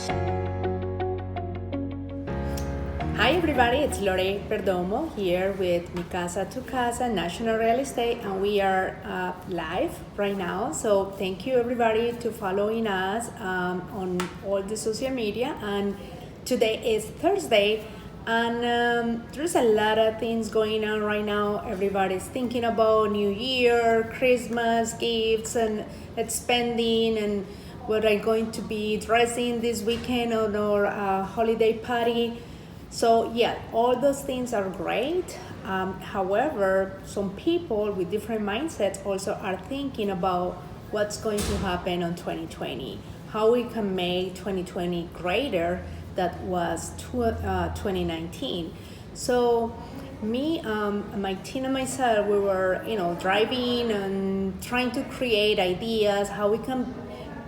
Hi everybody, it's LorePerdomo here with Casa Tu Casa National Real Estate, and we are live right now. So thank you everybody to following us on all the social media. And today is Thursday, and there's a lot of things going on right now. Everybody's thinking about New Year, Christmas gifts, and spending, and what are going to be dressing this weekend on our holiday party. So yeah, all those things are great. However, some people with different mindsets also are thinking about what's going to happen on 2020, how we can make 2020 greater that was 2019. So me, my team and myself, we were driving and trying to create ideas how we can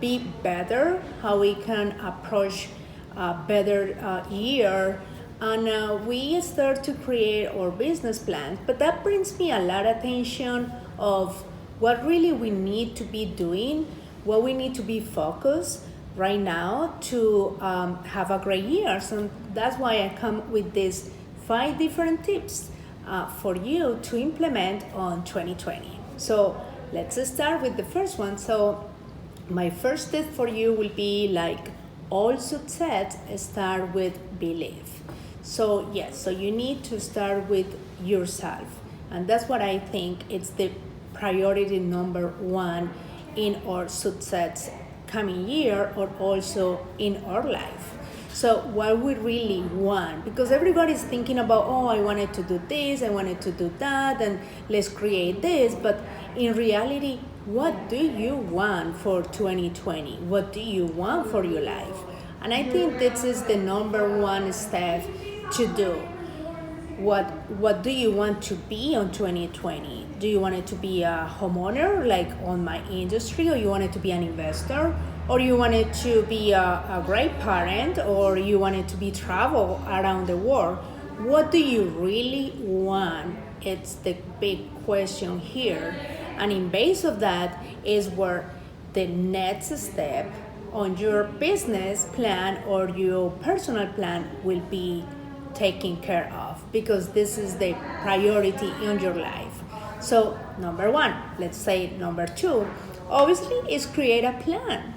be better, how we can approach a better year. And we start to create our business plans, but that brings me a lot of attention of what really we need to be doing, what we need to be focused right now to have a great year. So that's why I come with these 5 different tips for you to implement on 2020. So let's start with the first one. So my first tip for you will be like all success start with belief. So yes, so you need to start with yourself, and that's what I think it's the priority number 1 in our success coming year, or also in our life. So what we really want, because everybody's thinking about, oh, I wanted to do this, I wanted to do that, and let's create this, but in reality, what do you want for 2020? What do you want for your life? And I think this is the number 1 step to do. What do you want to be on 2020? Do you want it to be a homeowner like on my industry, or you want it to be an investor, or you want it to be a great parent, or you want it to be travel around the world? What do you really want? It's the big question here. And in base of that is where the next step on your business plan or your personal plan will be taken care of, because this is the priority in your life. So number 1, let's say number 2, obviously is create a plan.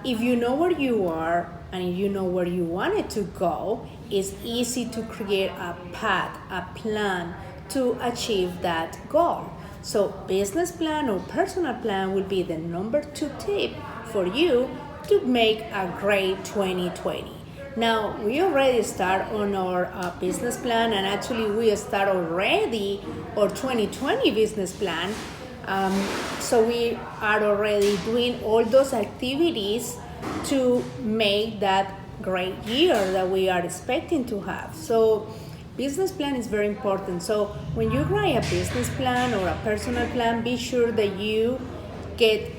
If you know where you are and you know where you want it to go, it's easy to create a path, a plan to achieve that goal. So business plan or personal plan will be the number 2 tip for you to make a great 2020. Now, we already start on our business plan, and actually we start already our 2020 business plan. So we are already doing all those activities to make that great year that we are expecting to have. So business plan is very important. So when you write a business plan or a personal plan, be sure that you get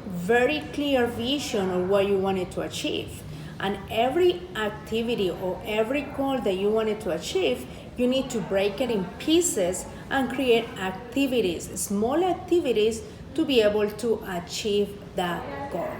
very clear vision of what you wanted to achieve. And every activity or every goal that you wanted to achieve, you need to break it in pieces and create activities, small activities, to be able to achieve that goal.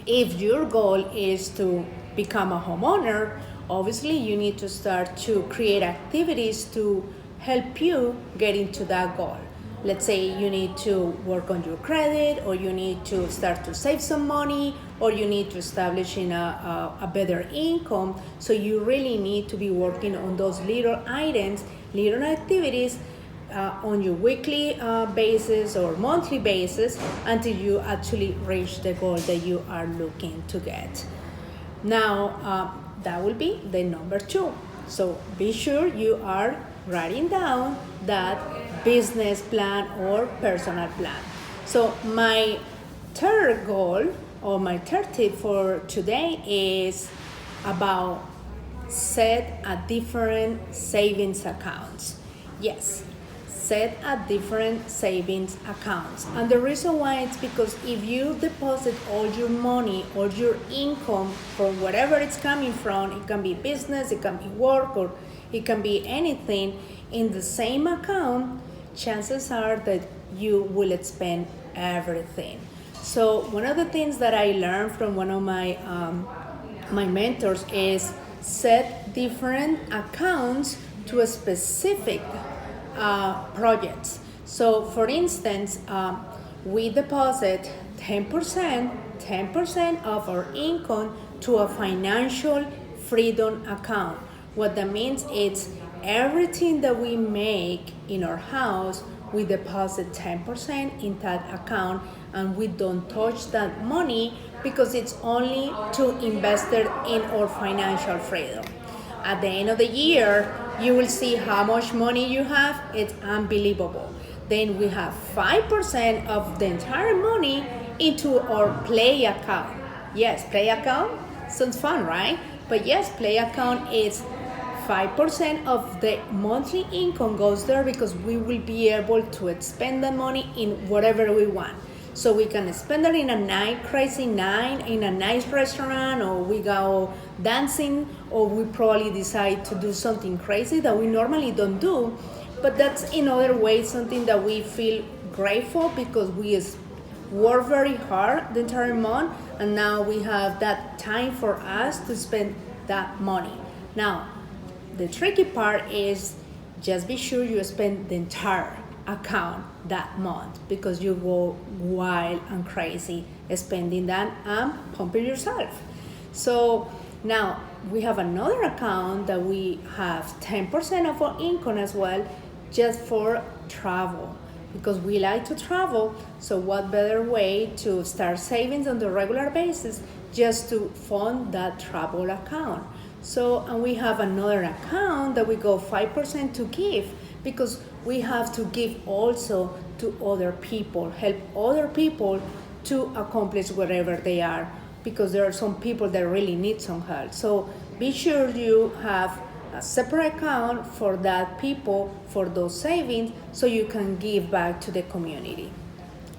If your goal is to become a homeowner, obviously you need to start to create activities to help you get into that goal. Let's say you need to work on your credit, or you need to start to save some money, or you need to establish a better income. So you really need to be working on those little items, little activities on your weekly basis or monthly basis until you actually reach the goal that you are looking to get. Now, that will be the number 2. So be sure you are writing down that business plan or personal plan. So my third goal or my third tip for today is about set a different savings accounts. Yes, set a different savings accounts. And the reason why it's because if you deposit all your money or your income from wherever it's coming from, it can be business, it can be work, or it can be anything, in the same account, chances are that you will spend everything. So one of the things that I learned from one of my my mentors is set different accounts to a specific projects. So for instance, we deposit 10% of our income to a financial freedom account. What that means is everything that we make in our house, we deposit 10% in that account, and we don't touch that money because it's only to invest it in our financial freedom. At the end of the year, you will see how much money you have. It's unbelievable. Then we have 5% of the entire money into our play account. Yes, play account sounds fun, right? But yes, play account is 5% of the monthly income goes there because we will be able to spend the money in whatever we want. So we can spend it in a night, crazy night, in a nice restaurant, or we go dancing, or we probably decide to do something crazy that we normally don't do. But that's in other ways something that we feel grateful because we work very hard the entire month, and now we have that time for us to spend that money. Now, the tricky part is just be sure you spend the entire account that month, because you go wild and crazy spending that and pumping yourself. So now we have another account that we have 10% of our income as well, just for travel, because we like to travel. So what better way to start savings on the regular basis just to fund that travel account. So, and we have another account that we go 5% to give, because we have to give also to other people, help other people to accomplish whatever they are, because there are some people that really need some help. So be sure you have a separate account for that people, for those savings, so you can give back to the community.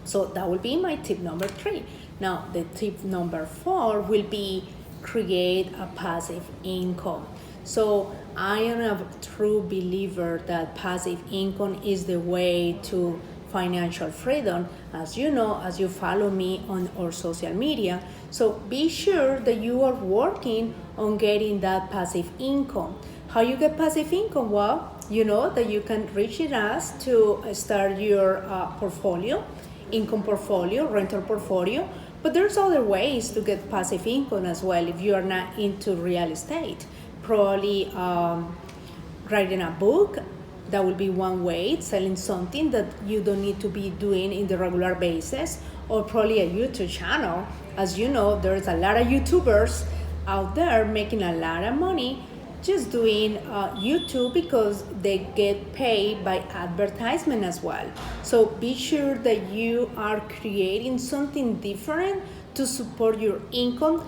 So that will be my tip number 3. Now the tip number 4 will be create a passive income. So I am a true believer that passive income is the way to financial freedom, as you know, as you follow me on our social media. So be sure that you are working on getting that passive income. How you get passive income? Well, you know that you can reach us to start your portfolio, income portfolio, rental portfolio. But there's other ways to get passive income as well if you are not into real estate. Probably writing a book, that will be one way, selling something that you don't need to be doing in the regular basis, or probably a YouTube channel. As you know, there's a lot of YouTubers out there making a lot of money just doing YouTube, because they get paid by advertisement as well. So be sure that you are creating something different to support your income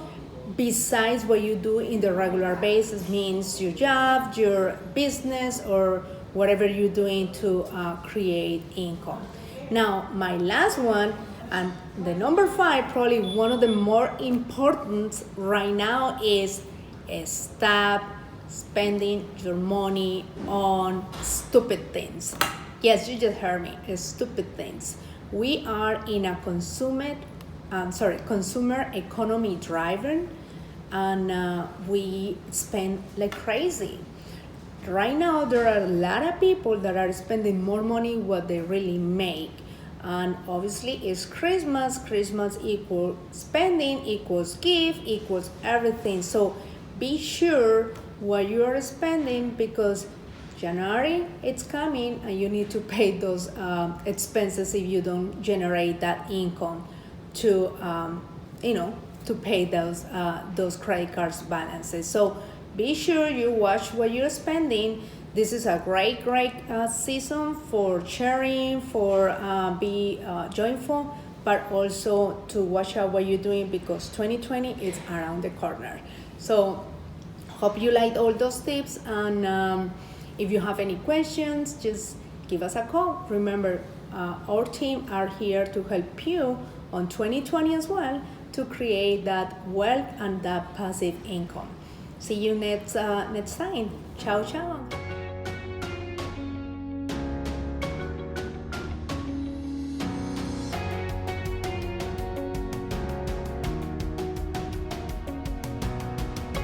besides what you do in the regular basis, means your job, your business, or whatever you're doing to create income. Now, my last one, and the number 5, probably one of the more important right now, is stop spending your money on stupid things. Yes, you just heard me, stupid things. We are in a consumer economy driven, and we spend like crazy. Right now, there are a lot of people that are spending more money what they really make. And obviously it's Christmas. Christmas equals spending, equals gift, equals everything. So be sure what you are spending, because January it's coming and you need to pay those expenses if you don't generate that income to to pay those credit cards balances. So be sure you watch what you're spending. This is a great season for sharing, for be joyful, but also to watch out what you're doing, because 2020 is around the corner. So hope you liked all those tips, and if you have any questions, just give us a call. Remember, our team are here to help you on 2020 as well, to create that wealth and that passive income. See you next time. Ciao, ciao.